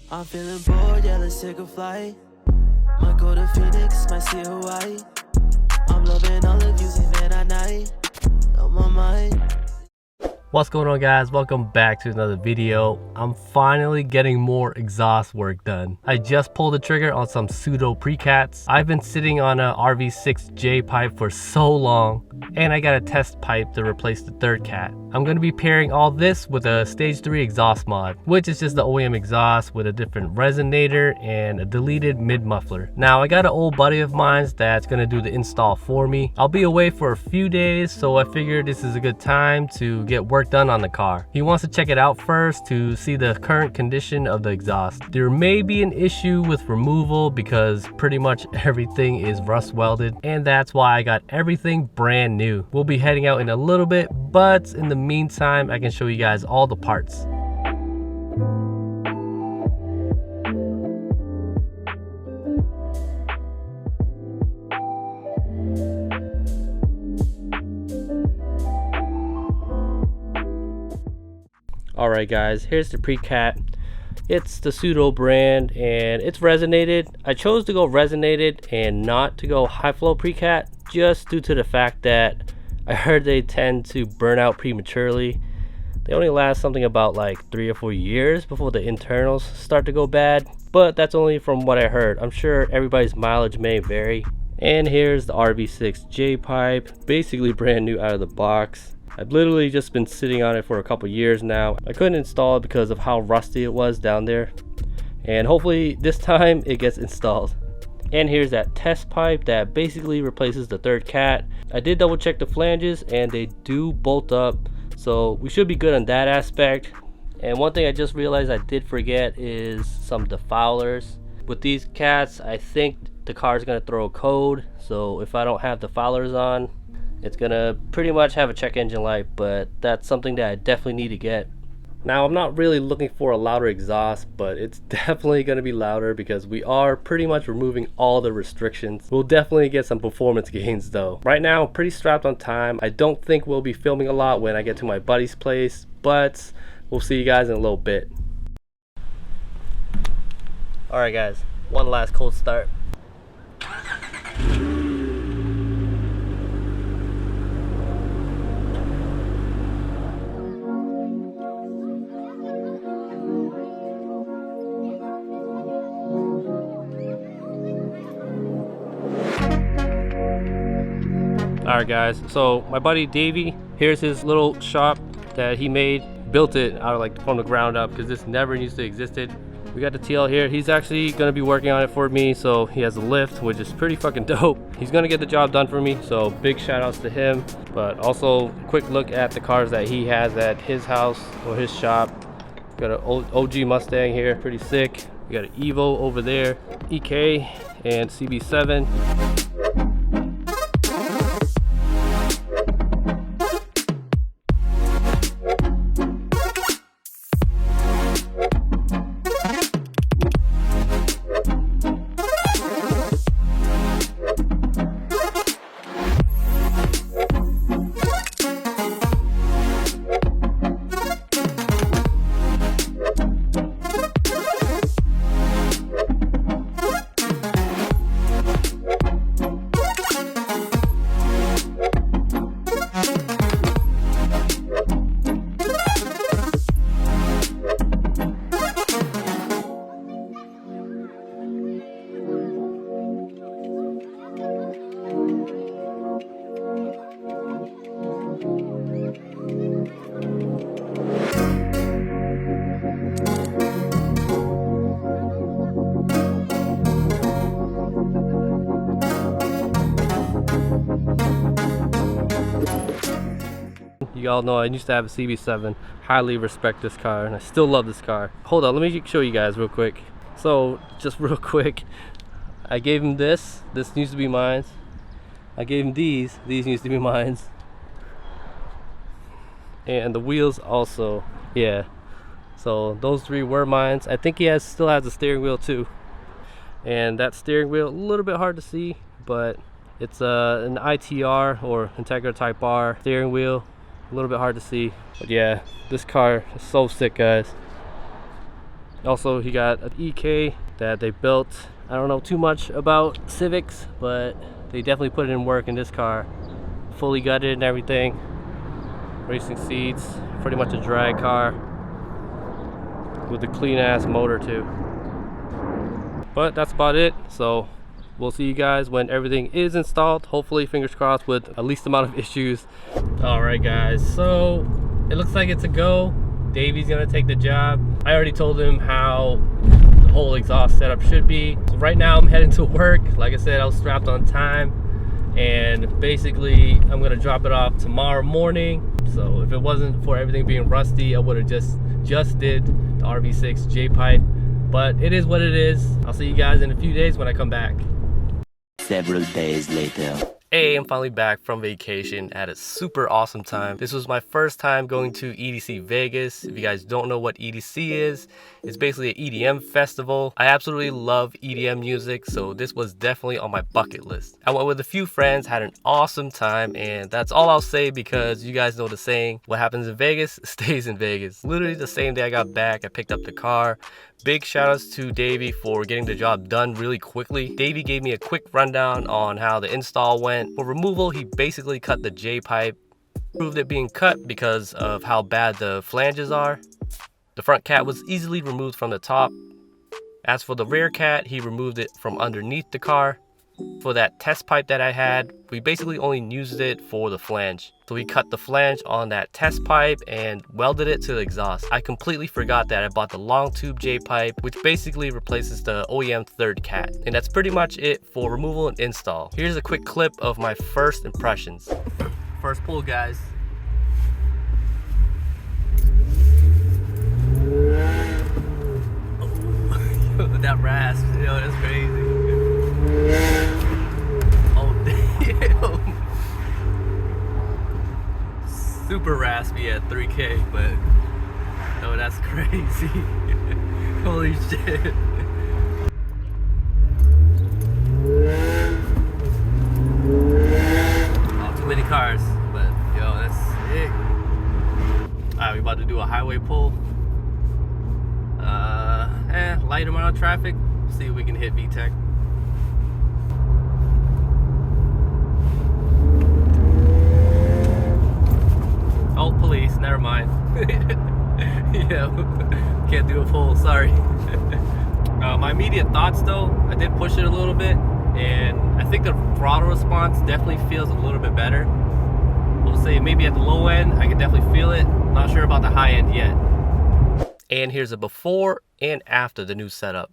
I'm feeling bored, yeah, let's take a flight. Might go to Phoenix, might see Hawaii. I'm loving all the views even at night. On my mind. What's going on, guys? Welcome back to another video. I'm finally getting more exhaust work done. I just pulled the trigger on some Tsudo precats. I've been sitting on a RV6 J pipe for so long, and I got a test pipe to replace the third cat. I'm going to be pairing all this with a stage 3 exhaust mod, which is just the OEM exhaust with a different resonator and a deleted mid muffler. Now, I got an old buddy of mine that's going to do the install for me. I'll be away for a few days, so I figured this is a good time to get work done on the car. He wants to check it out first to see the current condition of the exhaust. There may be an issue with removal because pretty much everything is rust welded, and that's why I got everything brand new. We'll be heading out in a little bit, but in the meantime, I can show you guys all the parts. Alright guys, here's the precat. It's the Tsudo brand and it's resonated. I chose to go resonated and not to go high flow precat just due to the fact that I heard they tend to burn out prematurely. They only last something about like 3 or 4 years before the internals start to go bad, but that's only from what I heard. I'm sure everybody's mileage may vary. And here's the RV6 J pipe, basically brand new out of the box. I've literally just been sitting on it for a couple years now. I couldn't install it because of how rusty it was down there, and hopefully this time it gets installed. And here's that test pipe that basically replaces the third cat. I did double check the flanges and they do bolt up, so we should be good on that aspect. And one thing I just realized I did forget is some defowlers. With these cats, I think the car is going to throw a code, so if I don't have defowlers on, it's gonna pretty much have a check engine light, but that's something that I definitely need to get. Now, I'm not really looking for a louder exhaust, but it's definitely gonna be louder because we are pretty much removing all the restrictions. We'll definitely get some performance gains though. Right now, I'm pretty strapped on time. I don't think we'll be filming a lot when I get to my buddy's place, but we'll see you guys in a little bit. Alright guys, one last cold start. Alright guys, so my buddy Davey, here's his little shop that he made. Built it out of like from the ground up because this never used to existed. We got the TL here. He's actually gonna be working on it for me, so he has a lift, which is pretty fucking dope. He's gonna get the job done for me, so big shout outs to him. But also quick look at the cars that he has at his house or his shop. Got an OG Mustang here, pretty sick. We got an Evo over there, EK and CB7. You all know I used to have a CB7. Highly respect this car and I still love this car. Hold on, let me show you guys real quick. So just real quick, I gave him this needs to be mine. I gave him these needs to be mine. And the wheels also, yeah. So those 3 were mine. I think he still has the steering wheel too. And that steering wheel, a little bit hard to see, but it's an ITR or Integra Type R steering wheel. A little bit hard to see, but yeah, this car is so sick, guys. Also, he got an EK that they built. I don't know too much about Civics, but they definitely put it in work in this car. Fully gutted and everything. Racing seats, pretty much a drag car with a clean ass motor too. But that's about it. So we'll see you guys when everything is installed. Hopefully, fingers crossed, with the least amount of issues. All right, guys. So it looks like it's a go. Davey's gonna take the job. I already told him how the whole exhaust setup should be. So right now I'm heading to work. Like I said, I was strapped on time, and basically I'm gonna drop it off tomorrow morning. So if it wasn't for everything being rusty, I would have just did the RV6 J-pipe. But it is what it is. I'll see you guys in a few days when I come back. Several days later. Hey, I'm finally back from vacation. I had a super awesome time. This was my first time going to EDC Vegas. If you guys don't know what EDC is, it's basically an EDM festival. I absolutely love EDM music, so this was definitely on my bucket list. I went with a few friends, had an awesome time, and that's all I'll say because you guys know the saying, what happens in Vegas stays in Vegas. Literally the same day I got back, I picked up the car. Big shout outs to Davey for getting the job done really quickly. Davey gave me a quick rundown on how the install went. For removal, he basically cut the J-pipe, proved it being cut because of how bad the flanges are. The front cat was easily removed from the top. As for the rear cat, he removed it from underneath the car. For that test pipe that I had, we basically only used it for the flange. So we cut the flange on that test pipe and welded it to the exhaust. I completely forgot that I bought the long tube J pipe, which basically replaces the OEM third cat. And that's pretty much it for removal and install. Here's a quick clip of my first impressions. First pull, guys. Oh, that rasp, yo, that's crazy. Oh damn. Super raspy at 3K, but oh, that's crazy. Holy shit. Oh, too many cars, but yo, that's sick. Alright, we about to do a highway pull. Light amount of traffic. See if we can hit VTEC. Oh, police, never mind. Yeah, can't do a pull, sorry. My immediate thoughts though, I did push it a little bit, and I think the throttle response definitely feels a little bit better. We'll say maybe at the low end, I can definitely feel it. Not sure about the high end yet. And here's a before and after the new setup.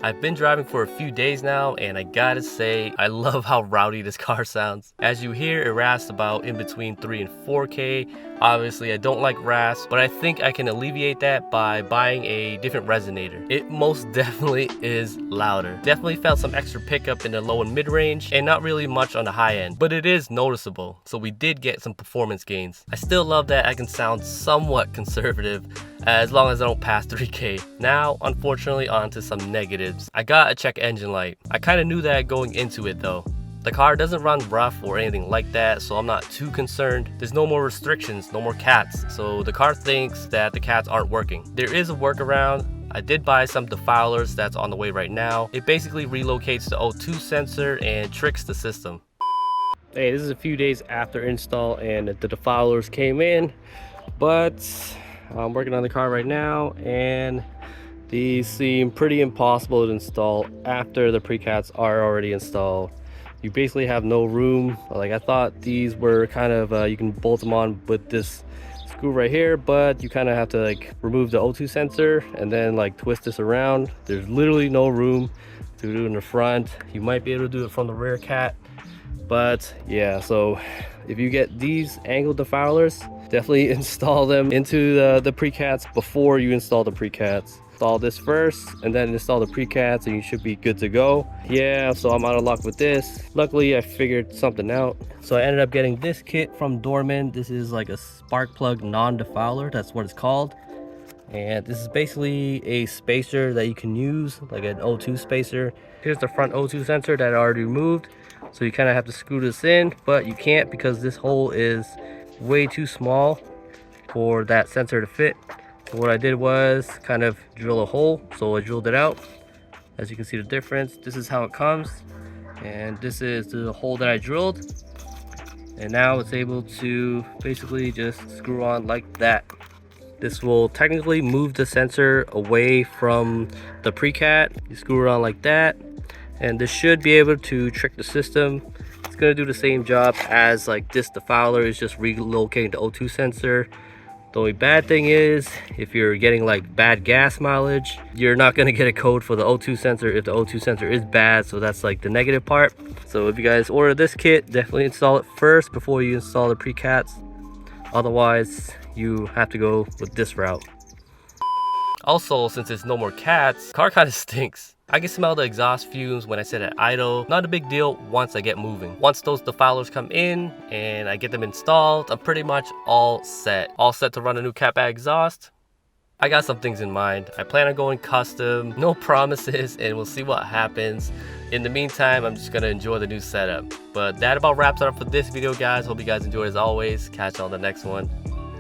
I've been driving for a few days now, and I gotta say, I love how rowdy this car sounds. As you hear, it rasps about in between 3 and 4K. Obviously, I don't like rasp, but I think I can alleviate that by buying a different resonator. It most definitely is louder. Definitely felt some extra pickup in the low and mid range, and not really much on the high end, but it is noticeable, so we did get some performance gains. I still love that I can sound somewhat conservative, as long as I don't pass 3K. Now, unfortunately, on to some negatives. I got a check engine light. I kind of knew that going into it though. The car doesn't run rough or anything like that, so I'm not too concerned. There's no more restrictions, no more cats, so the car thinks that the cats aren't working. There is a workaround. I did buy some defilers that's on the way right now. It basically relocates the O2 sensor and tricks the system. Hey, this is a few days after install and the defilers came in, but I'm working on the car right now, and These seem pretty impossible to install after the precats are already installed. You basically have no room. Like, I thought these were kind of you can bolt them on with this screw right here, but you kind of have to like remove the O2 sensor and then like twist this around. There's literally no room to do it in the front. You might be able to do it from the rear cat, but yeah. So if you get these angled defowlers, definitely install them into the precats before you install the precats. Install this first and then install the precats and you should be good to go. Yeah, so I'm out of luck with this. Luckily I figured something out. So I ended up getting this kit from Dorman. This is like a spark plug non-defouler, that's what it's called. And this is basically a spacer that you can use, like an O2 spacer. Here's the front O2 sensor that I already removed. So you kind of have to screw this in, but you can't because this hole is way too small for that sensor to fit. So what I did was kind of drill a hole. So I drilled it out. As you can see the difference, this is how it comes. And this is the hole that I drilled. And now it's able to basically just screw on like that. This will technically move the sensor away from the precat. You screw it on like that. And this should be able to trick the system. It's gonna do the same job as like this defouler, is just relocating the O2 sensor. The only bad thing is, if you're getting like bad gas mileage, you're not gonna get a code for the O2 sensor if the O2 sensor is bad. So that's like the negative part. So if you guys order this kit, definitely install it first before you install the precats. Otherwise, you have to go with this route. Also, since there's no more cats, car kind of stinks. I can smell the exhaust fumes when I sit at idle. Not a big deal once I get moving. Once those defilers come in and I get them installed, I'm pretty much all set. All set to run a new cat bag exhaust. I got some things in mind. I plan on going custom, no promises, and we'll see what happens. In the meantime, I'm just gonna enjoy the new setup. But that about wraps it up for this video, guys. Hope you guys enjoyed as always. Catch you on the next one.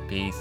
Peace.